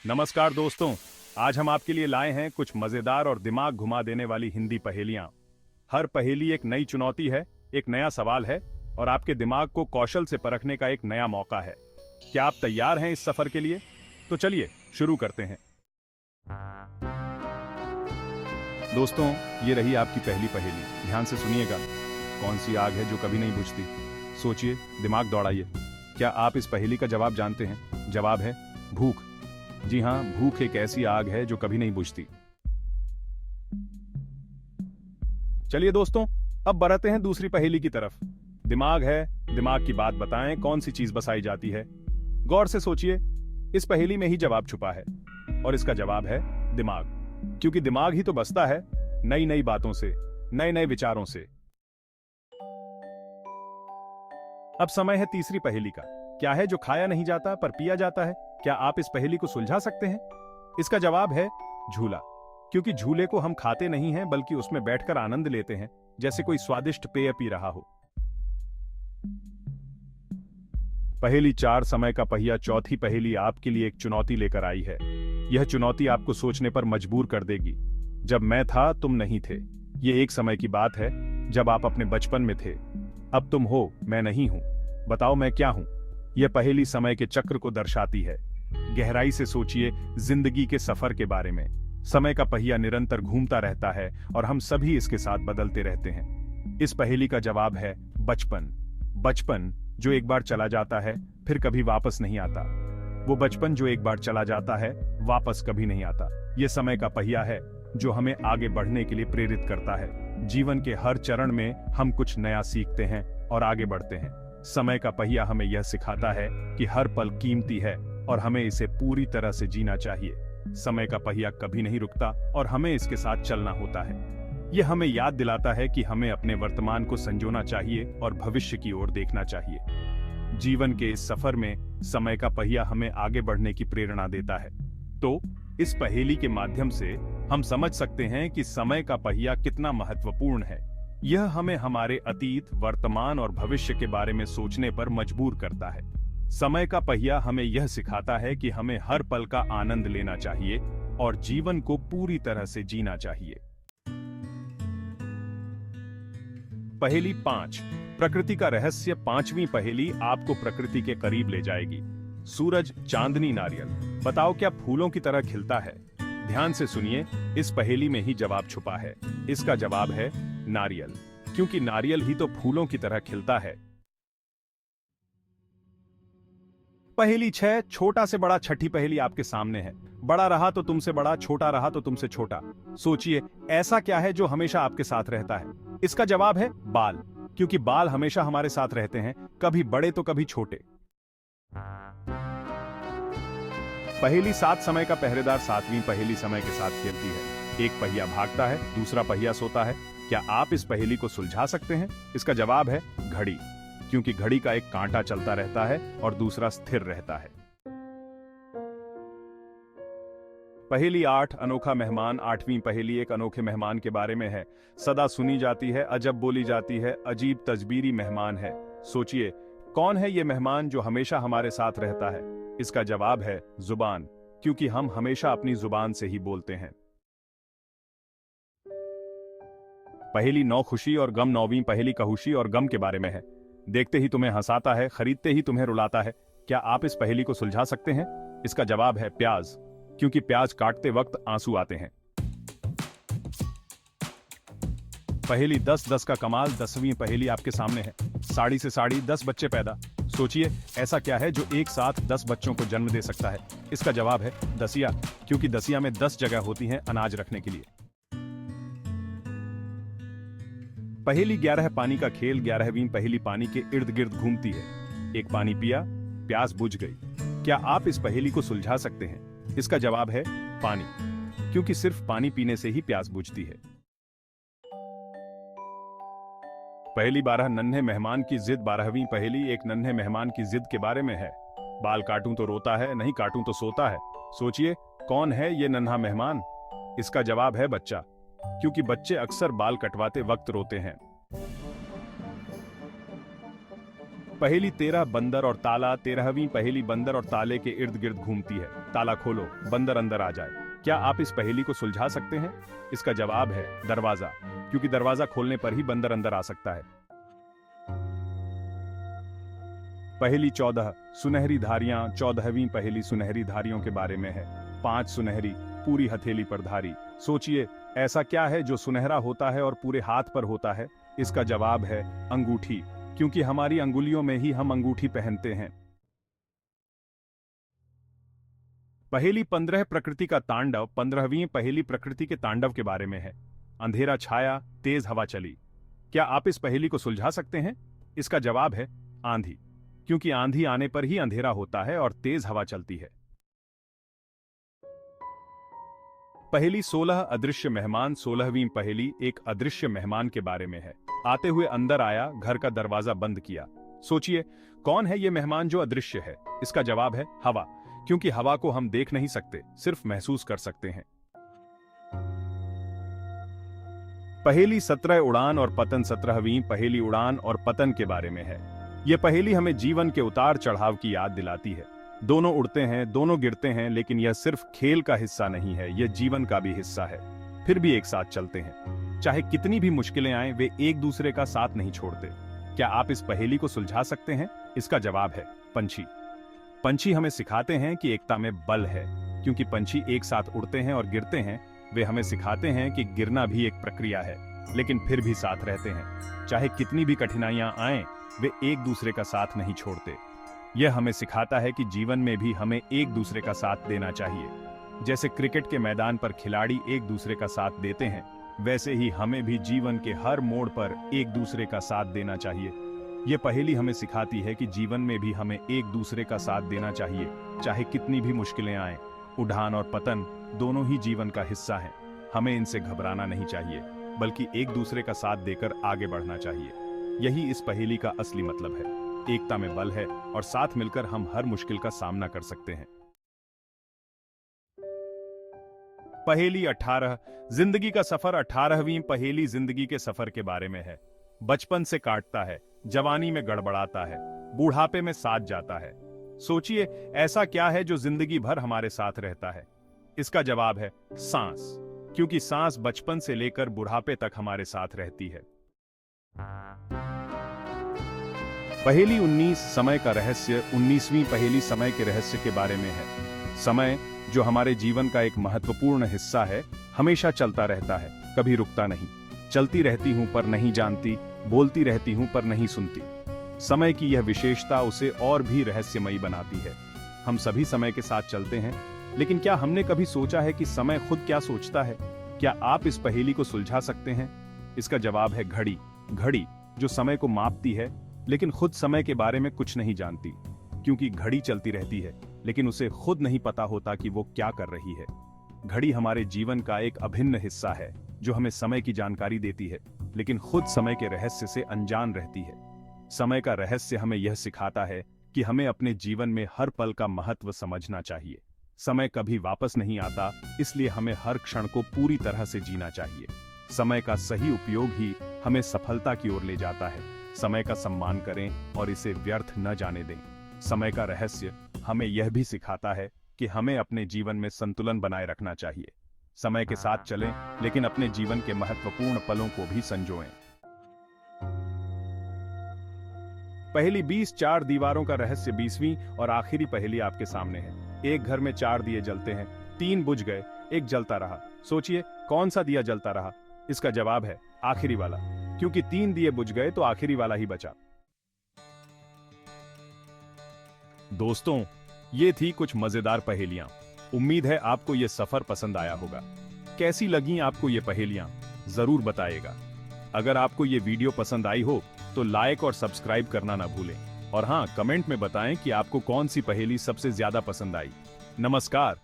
नमस्कार दोस्तों। आज हम आपके लिए लाए हैं कुछ मजेदार और दिमाग घुमा देने वाली हिंदी पहेलियां। हर पहेली एक नई चुनौती है, एक नया सवाल है और आपके दिमाग को कौशल से परखने का एक नया मौका है। क्या आप तैयार हैं इस सफर के लिए? तो चलिए शुरू करते हैं। दोस्तों, ये रही आपकी पहली पहेली। ध्यान से सुनिएगा। कौन सी आग है जो कभी नहीं बुझती? सोचिए, दिमाग दौड़ाइए। क्या आप इस पहेली का जवाब जानते हैं? जवाब है भूख। जी हां, भूख एक ऐसी आग है जो कभी नहीं बुझती। चलिए दोस्तों, अब बढ़ते हैं दूसरी पहेली की तरफ। दिमाग है, दिमाग की बात बताएं, कौन सी चीज बसाई जाती है? गौर से सोचिए, इस पहेली में ही जवाब छुपा है और इसका जवाब है दिमाग। क्योंकि दिमाग ही तो बसता है नई नई बातों से, नए नए विचारों से। अब समय है तीसरी पहेली का। क्या है जो खाया नहीं जाता पर पिया जाता है? क्या आप इस पहेली को सुलझा सकते हैं? इसका जवाब है झूला। क्योंकि झूले को हम खाते नहीं हैं बल्कि उसमें बैठकर आनंद लेते हैं, जैसे कोई स्वादिष्ट पेय पी रहा हो। पहेली 4 समय का पहिया चौथी पहेली आपके लिए एक चुनौती लेकर आई है। यह चुनौती आपको सोचने पर मजबूर कर देगी। जब मैं था तुम नहीं थे। यह एक समय की बात है जब आप अपने बचपन में थे। अब तुम हो, मैं नहीं हूं। बताओ मैं क्या हूं? यह पहेली समय के चक्र को दर्शाती है। गहराई से सोचिए जिंदगी के सफर के बारे में। समय का पहिया निरंतर घूमता रहता है और हम सभी इसके साथ बदलते रहते हैं। इस पहेली का जवाब है बचपन। बचपन जो एक बार चला जाता है फिर कभी वापस नहीं आता। वो बचपन जो एक बार चला जाता है वापस कभी नहीं आता। ये समय का पहिया है जो हमें आगे बढ़ने के लिए प्रेरित करता है। जीवन के हर चरण में हम कुछ नया सीखते हैं और आगे बढ़ते हैं। समय का पहिया हमें यह सिखाता है कि हर पल कीमती है और हमें इसे पूरी तरह से जीना चाहिए। समय का पहिया कभी नहीं रुकता और हमें इसके साथ चलना होता है। यह हमें याद दिलाता है कि हमें अपने वर्तमान को संजोना चाहिए और भविष्य की ओर देखना चाहिए। जीवन के इस सफर में समय का पहिया हमें आगे बढ़ने की प्रेरणा देता है। तो इस पहेली के माध्यम से हम समझ सकते हैं कि समय का पहिया कितना महत्वपूर्ण है। यह हमें हमारे अतीत, वर्तमान और भविष्य के बारे में सोचने पर मजबूर करता है। समय का पहिया हमें यह सिखाता है कि हमें हर पल का आनंद लेना चाहिए और जीवन को पूरी तरह से जीना चाहिए। पहेली 5, प्रकृति का रहस्य। 5वीं पहेली आपको प्रकृति के करीब ले जाएगी। सूरज, चांदनी, नारियल। बताओ क्या फूलों की तरह खिलता है? ध्यान से सुनिए, इस पहेली में ही जवाब छुपा है। इसका जवाब है नारियल। क्योंकि नारियल ही तो फूलों की तरह खिलता है। पहेली 6, छोटा से बड़ा। छठी पहेली आपके सामने है। बड़ा रहा तो तुमसे बड़ा, छोटा रहा तो तुमसे छोटा। सोचिए, ऐसा क्या है जो हमेशा आपके साथ रहता है? इसका जवाब है बाल। क्योंकि बाल हमेशा हमारे साथ रहते हैं, कभी बड़े तो कभी छोटे। पहेली 7, समय का पहरेदार। 7वीं पहेली समय के साथ खेलती है। एक पहिया भागता है, दूसरा पहिया सोता है। क्या आप इस पहेली को सुलझा सकते हैं? इसका जवाब है घड़ी। क्योंकि घड़ी का एक कांटा चलता रहता है और दूसरा स्थिर रहता है। पहेली 8, अनोखा मेहमान। 8वीं पहेली एक अनोखे मेहमान के बारे में है। सदा सुनी जाती है, अजब बोली जाती है, अजीब तजबीरी मेहमान है। सोचिए, कौन है ये मेहमान जो हमेशा हमारे साथ रहता है? इसका जवाब है जुबान। क्योंकि हम हमेशा अपनी जुबान से ही बोलते हैं। पहेली 9, खुशी और गम। 9वीं पहेली खुशी और गम के बारे में है। देखते ही तुम्हें हंसाता है, खरीदते ही तुम्हें रुलाता है। क्या आप इस पहेली को सुलझा सकते हैं? इसका जवाब है प्याज। क्योंकि प्याज काटते वक्त आंसू आते हैं। पहेली 10, 10 का कमाल। 10वीं पहेली आपके सामने है। साड़ी से साड़ी, 10 बच्चे पैदा। सोचिए, ऐसा क्या है जो एक साथ 10 बच्चों को जन्म दे सकता है? इसका जवाब है दसिया। क्योंकि दसिया में 10 जगह होती हैं अनाज रखने के लिए। पहेली 11, पानी का खेल। 11वीं पहेली पानी के इर्द गिर्द घूमती है। एक पानी पिया, प्यास बुझ गई। क्या आप इस पहेली को सुलझा सकते हैं? इसका जवाब है पानी। क्योंकि सिर्फ पानी पीने से ही प्यास बुझती है। पहेली 12, नन्हे मेहमान की जिद। 12वीं पहेली एक नन्हे मेहमान की जिद के बारे में है। बाल काटूं तो रोता है, नहीं काटूं तो सोता है। सोचिए, कौन है ये नन्हा मेहमान? इसका जवाब है बच्चा। क्योंकि बच्चे अक्सर बाल कटवाते वक्त रोते हैं। पहेली 13 बंदर और ताला। 13वीं पहेली बंदर और ताले के इर्द गिर्द घूमती है। ताला खोलो, बंदर अंदर आ जाए। क्या आप इस पहेली को सुलझा सकते हैं? इसका जवाब है दरवाजा, क्योंकि दरवाजा खोलने पर ही बंदर अंदर आ सकता है। पहेली 14 सुनहरी धारियां। 14वीं पहेली सुनहरी धारियों के बारे में है। 5 सुनहरी, पूरी हथेली पर धारी। सोचिए, ऐसा क्या है जो सुनहरा होता है और पूरे हाथ पर होता है? इसका जवाब है अंगूठी, क्योंकि हमारी अंगुलियों में ही हम अंगूठी पहनते हैं। पहेली 15 प्रकृति का तांडव। 15वीं पहेली प्रकृति के तांडव के बारे में है। अंधेरा छाया, तेज हवा चली। क्या आप इस पहेली को सुलझा सकते हैं? इसका जवाब है आंधी, क्योंकि आंधी आने पर ही अंधेरा होता है और तेज हवा चलती है। पहेली 16 अदृश्य मेहमान। 16वीं पहेली एक अदृश्य मेहमान के बारे में है। आते हुए अंदर आया, घर का दरवाजा बंद किया। सोचिए, कौन है ये मेहमान जो अदृश्य है? इसका जवाब है हवा, क्योंकि हवा को हम देख नहीं सकते, सिर्फ महसूस कर सकते हैं। पहेली 17 उड़ान और पतन। 17वीं पहेली उड़ान और पतन के बारे में है। यह पहेली हमें जीवन के उतार चढ़ाव की याद दिलाती है। दोनों उड़ते हैं, दोनों गिरते हैं, लेकिन यह सिर्फ खेल का हिस्सा नहीं है, यह जीवन का भी हिस्सा है। फिर भी एक साथ चलते हैं। चाहे कितनी भी मुश्किलें आएं, वे एक दूसरे का साथ नहीं छोड़ते। क्या आप इस पहेली को सुलझा सकते हैं? इसका जवाब है पंछी। पंछी हमें सिखाते हैं कि एकता में बल है, क्योंकि पंछी एक साथ उड़ते हैं और गिरते हैं। वे हमें सिखाते हैं कि गिरना भी एक प्रक्रिया है, लेकिन फिर भी साथ रहते हैं। चाहे कितनी भी कठिनाइयां आएं, वे एक दूसरे का साथ नहीं छोड़ते। यह हमें सिखाता है कि जीवन में भी हमें एक दूसरे का साथ देना चाहिए। जैसे क्रिकेट के मैदान पर खिलाड़ी एक दूसरे का साथ देते हैं, वैसे ही हमें भी जीवन के हर मोड़ पर एक दूसरे का साथ देना चाहिए। यह पहेली हमें सिखाती है कि जीवन में भी हमें एक दूसरे का साथ देना चाहिए, चाहे कितनी भी मुश्किलें आएं। उड़ान और पतन दोनों ही जीवन का हिस्सा हैं। हमें इनसे घबराना नहीं चाहिए, बल्कि एक दूसरे का साथ देकर आगे बढ़ना चाहिए। यही इस पहेली का असली मतलब है। एकता में बल है और साथ मिलकर हम हर मुश्किल का सामना कर सकते हैं। पहेली 18 जिंदगी का सफर। 18वीं पहेली जिंदगी के सफर के बारे में है। बचपन से काटता है, जवानी में गड़बड़ाता है, बूढ़ापे में साथ जाता है। सोचिए, ऐसा क्या है जो जिंदगी भर हमारे साथ रहता है? इसका जवाब है सांस, क्योंकि सांस बचपन से लेकर बुढ़ापे तक हमारे साथ रहती है। पहेली 19 समय का रहस्य। 19वीं पहेली समय के रहस्य के बारे में है। समय, जो हमारे जीवन का एक महत्वपूर्ण हिस्सा है, हमेशा चलता रहता है, कभी रुकता नहीं। चलती रहती हूं पर नहीं जानती, बोलती रहती हूं पर नहीं सुनती। समय की यह विशेषता उसे और भी रहस्यमयी बनाती है। हम सभी समय के साथ चलते हैं, लेकिन क्या हमने कभी सोचा है कि समय खुद क्या सोचता है? क्या आप इस पहेली को सुलझा सकते हैं? इसका जवाब है घड़ी। घड़ी जो समय को मापती है, लेकिन खुद समय के बारे में कुछ नहीं जानती, क्योंकि घड़ी चलती रहती है, लेकिन उसे खुद नहीं पता होता कि वो क्या कर रही है। घड़ी हमारे जीवन का एक अभिन्न हिस्सा है, जो हमें समय की जानकारी देती है, लेकिन खुद समय के रहस्य से अनजान रहती है। समय का रहस्य हमें यह सिखाता है कि हमें अपने जीवन में हर पल का महत्व समझना चाहिए। समय कभी वापस नहीं आता, इसलिए हमें हर क्षण को पूरी तरह से जीना चाहिए। समय का सही उपयोग ही हमें सफलता की ओर ले जाता है। समय का सम्मान करें और इसे व्यर्थ न जाने दें। समय का रहस्य हमें यह भी सिखाता है कि हमें अपने जीवन में संतुलन बनाए रखना चाहिए। समय के साथ चलें, लेकिन अपने जीवन के महत्वपूर्ण पलों को भी संजोएं। पहेली 20 चार दीवारों का रहस्य। 20वीं और आखिरी पहेली आपके सामने है। एक घर में 4 दिए जलते हैं, 3 बुझ गए, एक जलता रहा। सोचिए, कौन सा दिया जलता रहा? इसका जवाब है आखिरी वाला, क्योंकि 3 दिए बुझ गए तो आखिरी वाला ही बचा। दोस्तों, ये थी कुछ मजेदार पहेलियां। उम्मीद है आपको ये सफर पसंद आया होगा। कैसी लगी आपको ये पहेलियां? जरूर बताइएगा। अगर आपको ये वीडियो पसंद आई हो तो लाइक और सब्सक्राइब करना ना भूलें। और हाँ, कमेंट में बताएं कि आपको कौन सी पहेली सबसे ज्यादा पसंद आई। नमस्कार।